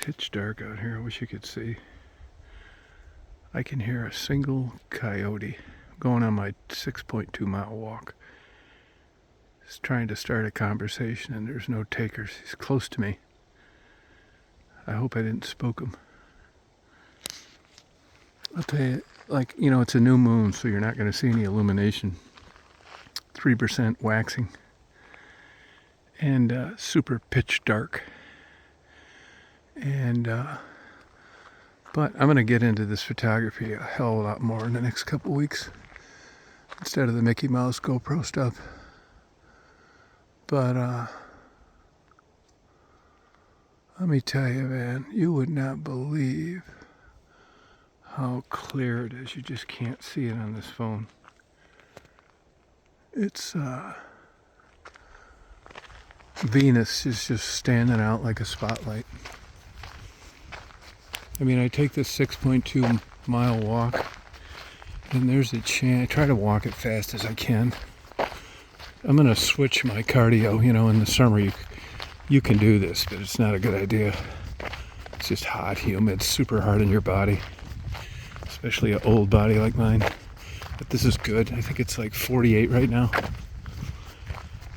pitch dark out here. I wish you could see. I can hear a single coyote going on my 6.2 mile walk. He's trying to start a conversation and there's no takers. He's close to me. I hope I didn't spook him. I'll tell you, it's a new moon, so you're not going to see any illumination. 3% waxing. And super pitch dark. And, but I'm going to get into this photography a hell of a lot more in the next couple weeks. Instead of the Mickey Mouse GoPro stuff. But, let me tell you, man, you would not believe how clear it is. You just can't see it on this phone. It's, Venus is just standing out like a spotlight. I mean, I take this 6.2 mile walk, and there's a chance. I try to walk as fast as I can. I'm going to switch my cardio. In the summer you can do this, but it's not a good idea. It's just hot, humid, super hard on your body, especially an old body like mine. But this is good. I think it's like 48 right now.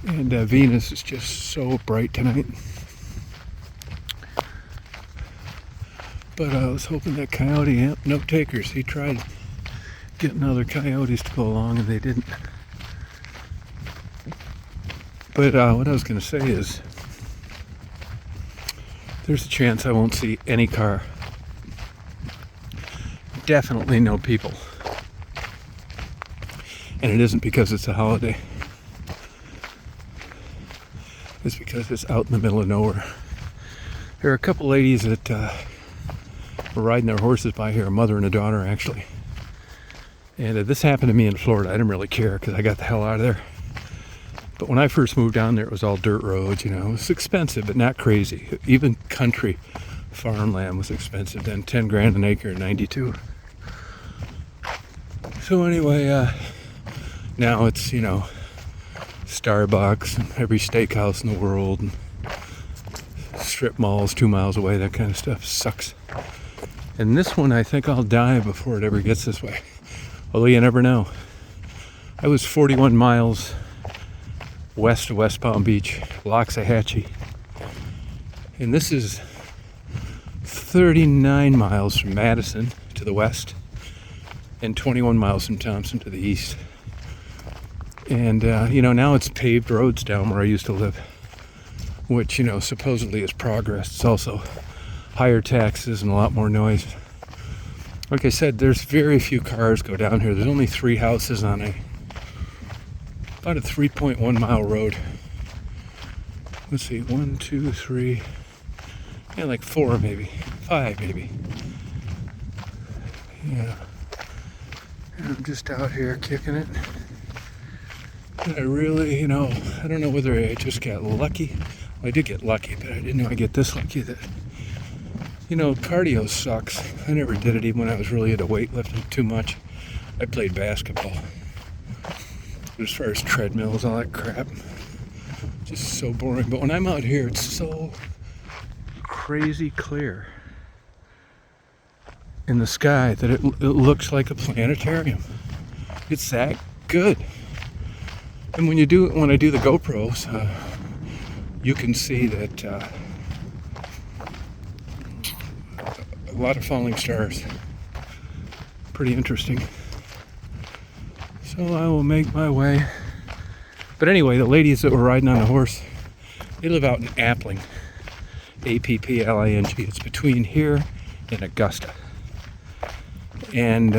And Venus is just so bright tonight. But I was hoping that coyote, no takers. He tried getting other coyotes to go along and they didn't. But what I was going to say is, there's a chance I won't see any car. Definitely no people. And it isn't because it's a holiday. It's because it's out in the middle of nowhere. There are a couple ladies that were riding their horses by here, a mother and a daughter actually. And this happened to me in Florida. I didn't really care because I got the hell out of there. But when I first moved down there, it was all dirt roads, It was expensive, but not crazy. Even country farmland was expensive then. 10 grand an acre in 92. So anyway, now it's, Starbucks and every steakhouse in the world and strip malls 2 miles away, that kind of stuff sucks. And this one, I think I'll die before it ever gets this way. Although you never know. I was 41 miles west of West Palm Beach, Loxahatchee. And this is 39 miles from Madison to the west and 21 miles from Thompson to the east. And, now it's paved roads down where I used to live, which, supposedly has progressed. It's also higher taxes and a lot more noise. Like I said, there's very few cars go down here. There's only 3 houses on about a 3.1 mile road. Let's see, 1, 2, 3, like 4 maybe, 5 maybe. Yeah. And I'm just out here kicking it. And I really, I don't know whether I just got lucky. Well, I did get lucky, but I didn't know I'd get this lucky that, cardio sucks. I never did it even when I was really into weightlifting too much. I played basketball. But as far as treadmills, all that crap, just so boring. But when I'm out here, it's so crazy clear in the sky that it looks like a planetarium. It's that good. And when I do the GoPros, you can see that a lot of falling stars. Pretty interesting. So I will make my way. But anyway, the ladies that were riding on the horse, they live out in Appling. Appling. It's between here and Augusta. And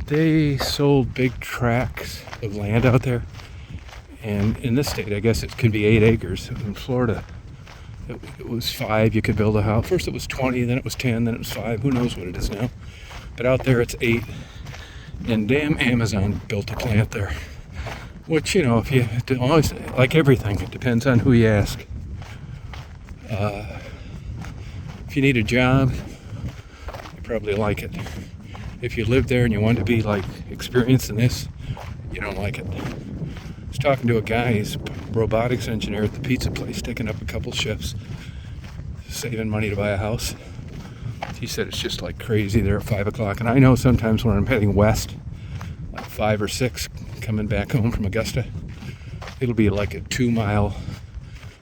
they sold big tracts of land out there. And in this state, I guess it can be 8 acres. In Florida, it was 5. You could build a house. First it was 20, then it was 10, then it was 5. Who knows what it is now. But out there it's 8. And damn Amazon built a plant there. Which, if you always, like everything, it depends on who you ask. If you need a job, you probably like it. If you live there and you want to be experienced in this, you don't like it. I was talking to a guy, he's a robotics engineer at the pizza place, taking up a couple shifts. saving money to buy a house. He said it's just like crazy there at 5 o'clock. And I know sometimes when I'm heading west, like 5 or 6, coming back home from Augusta, it'll be like a 2-mile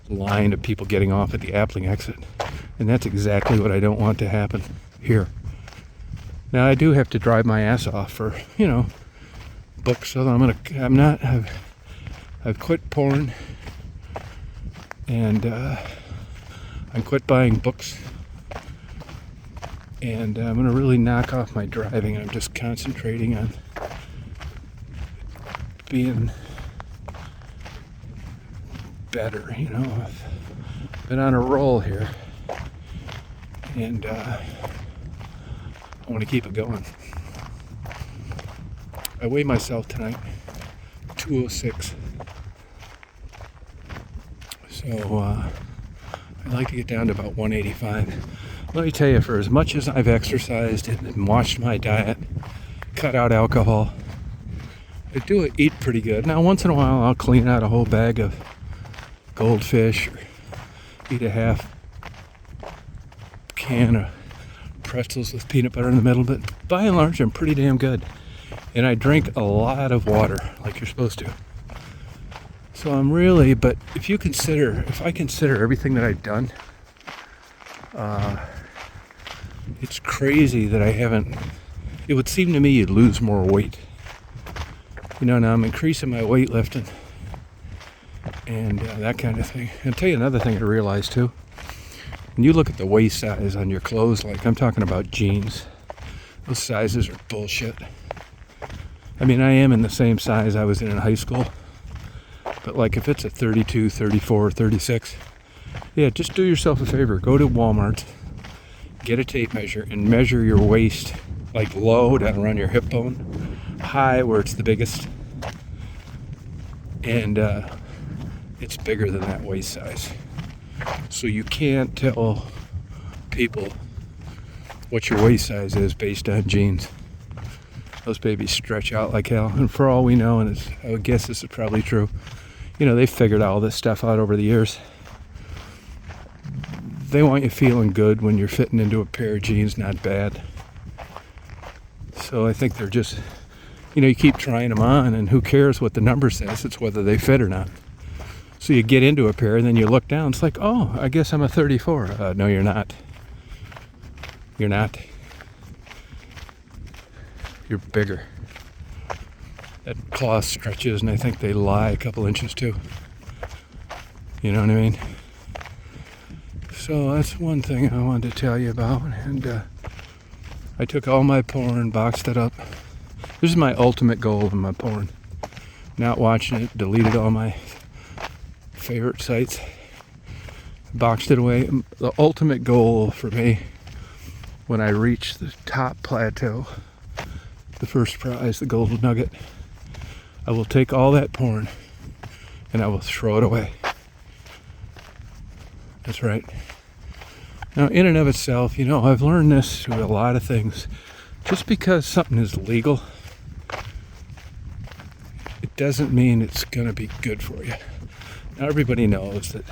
line of people getting off at the Appling exit. And that's exactly what I don't want to happen here. Now I do have to drive my ass off for, books. So I've quit porn, and I quit buying books, and I'm gonna really knock off my driving. I'm just concentrating on being better. I've been on a roll here, and I want to keep it going. I weighed myself tonight, 206. So I'd like to get down to about 185. Let me tell you, for as much as I've exercised and watched my diet, cut out alcohol, I do eat pretty good. Now, once in a while, I'll clean out a whole bag of goldfish or eat a half can of pretzels with peanut butter in the middle, but by and large, I'm pretty damn good. And I drink a lot of water, like you're supposed to. So but if I consider everything that I've done, it's crazy that I haven't. It would seem to me you'd lose more weight. Now I'm increasing my weightlifting and that kind of thing. I'll tell you another thing I realized too. When you look at the waist size on your clothes, like I'm talking about jeans, those sizes are bullshit. I mean, I am in the same size I was in high school. But like if it's a 32, 34, 36, yeah, just do yourself a favor. Go to Walmart, get a tape measure, and measure your waist, like low down around your hip bone, high where it's the biggest. And it's bigger than that waist size. So you can't tell people what your waist size is based on jeans. Those babies stretch out like hell. And for all we know, and I would guess this is probably true, they figured all this stuff out over the years. They want you feeling good when you're fitting into a pair of jeans, not bad. So I think they're just, you keep trying them on, and who cares what the number says? It's whether they fit or not. So you get into a pair, and then you look down. It's like, oh, I guess I'm a 34. No, you're not. You're not. You're bigger. That cloth stretches, and I think they lie a couple inches too. You know what I mean? So that's one thing I wanted to tell you about. And I took all my porn, boxed it up. This is my ultimate goal in my porn. Not watching it, deleted all my favorite sites, boxed it away. The ultimate goal for me, when I reach the top plateau, the first prize, the golden nugget, I will take all that porn and I will throw it away. That's right. Now, in and of itself, I've learned this through a lot of things. Just because something is legal, it doesn't mean it's going to be good for you. Now, everybody knows that,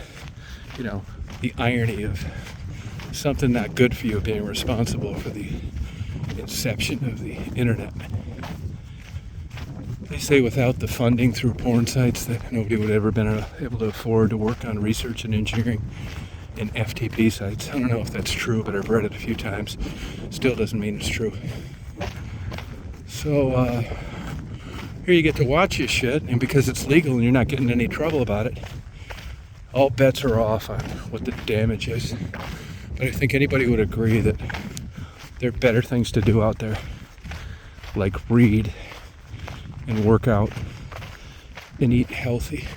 the irony of something not good for you being responsible for the inception of the internet. They say without the funding through porn sites that nobody would ever been able to afford to work on research and engineering and FTP sites. I don't know if that's true, but I've read it a few times. Still doesn't mean it's true. So here you get to watch your shit, and because it's legal and you're not getting any trouble about it, all bets are off on what the damage is. But I think anybody would agree that there are better things to do out there, like read and work out and eat healthy.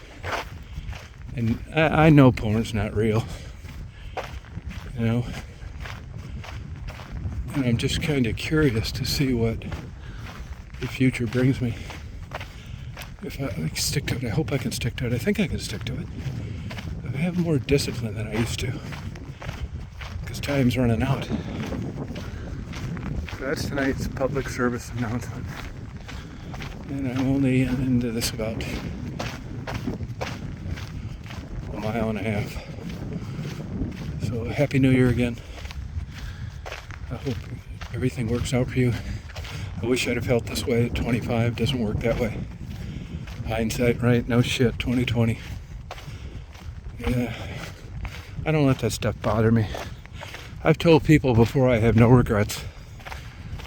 And I know porn's not real, and I'm just kind of curious to see what the future brings me. If I stick to it, I hope I can stick to it. I think I can stick to it. I have more discipline than I used to, because time's running out. That's tonight's public service announcement. And I'm only into this about a mile and a half. So So Happy New Year again. I hope everything works out for you. I wish I'd have felt this way at 25. Doesn't work that way. Hindsight, right? No shit. 2020. Yeah. I don't let that stuff bother me. I've told people before I have no regrets.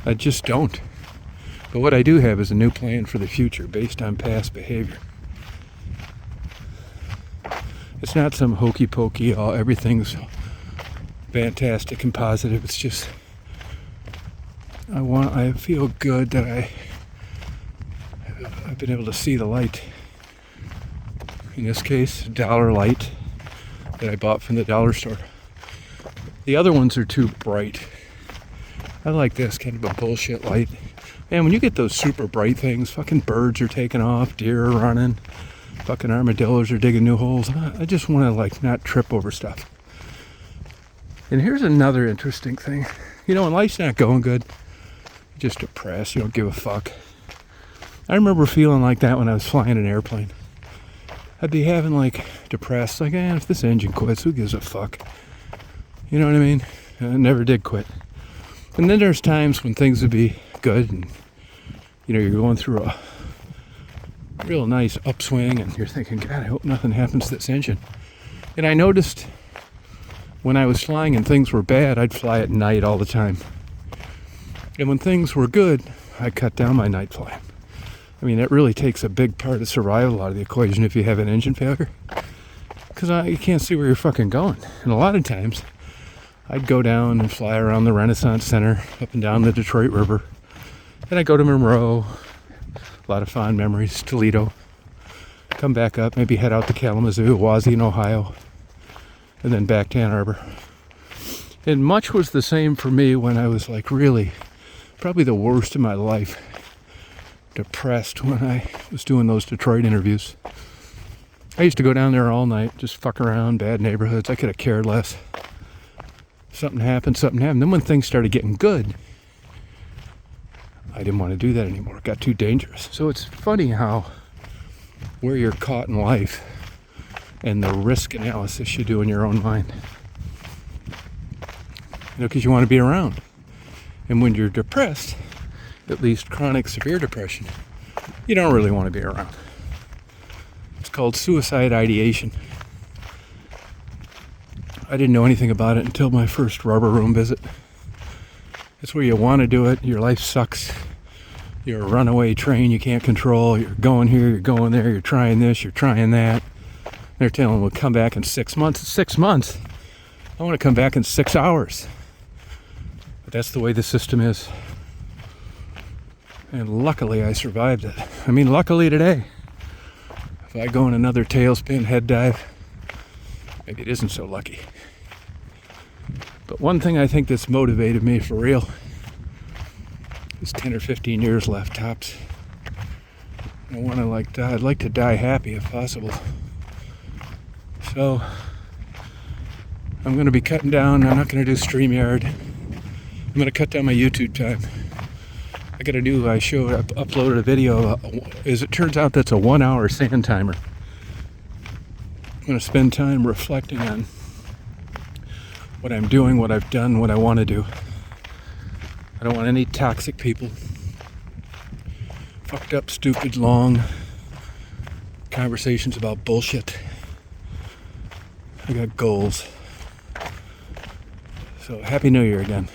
I just don't. But what I do have is a new plan for the future based on past behavior. It's not some hokey pokey, everything's fantastic and positive. It's just I feel good that I've been able to see the light. In this case, dollar light that I bought from the dollar store. The other ones are too bright. I like this kind of a bullshit light. Man, when you get those super bright things, fucking birds are taking off, deer are running, fucking armadillos are digging new holes. I just want to like not trip over stuff. And here's another interesting thing. You know, when life's not going good, you're just depressed, you don't give a fuck. I remember feeling like that when I was flying an airplane. I'd be having like depressed, like, if this engine quits, who gives a fuck? You know what I mean? I never did quit. And then there's times when things would be good and, you know, you're going through a real nice upswing and you're thinking, God, I hope nothing happens to this engine. And I noticed when I was flying and things were bad, I'd fly at night all the time. And when things were good, I cut down my night flying. I mean, that really takes a big part of survival out of the equation if you have an engine failure. Because you can't see where you're fucking going. And a lot of times, I'd go down and fly around the Renaissance Center, up and down the Detroit River. Then I'd go to Monroe, a lot of fond memories, Toledo. Come back up, maybe head out to Kalamazoo, Wauseon, Ohio. And then back to Ann Arbor. And much was the same for me when I was like really, probably the worst of my life. Depressed when I was doing those Detroit interviews. I used to go down there all night, just fuck around, bad neighborhoods. I could have cared less. Something happened. Then when things started getting good, I didn't want to do that anymore. It got too dangerous. So it's funny how where you're caught in life and the risk analysis you do in your own mind. You know, because you want to be around. And when you're depressed, at least chronic severe depression, you don't really want to be around. It's called suicide ideation. I didn't know anything about it until my first rubber room visit. It's where you want to do it, your life sucks, you're a runaway train you can't control, you're going here, you're going there, you're trying this, you're trying that. They're telling them we'll come back in 6 months. 6 months? I want to come back in 6 hours. But that's the way the system is. And luckily I survived it. I mean, luckily today. If I go in another tailspin, head dive, maybe it isn't so lucky. But one thing I think that's motivated me for real is 10 or 15 years left, tops. I want to die. I'd like to die happy if possible. So I'm going to be cutting down. I'm not going to do StreamYard. I'm going to cut down my YouTube time. I uploaded a video. As it turns out, that's a 1 hour sand timer. I'm going to spend time reflecting on what I'm doing, what I've done, what I want to do. I don't want any toxic people. Fucked up, stupid, long conversations about bullshit. I got goals. So, Happy New Year again.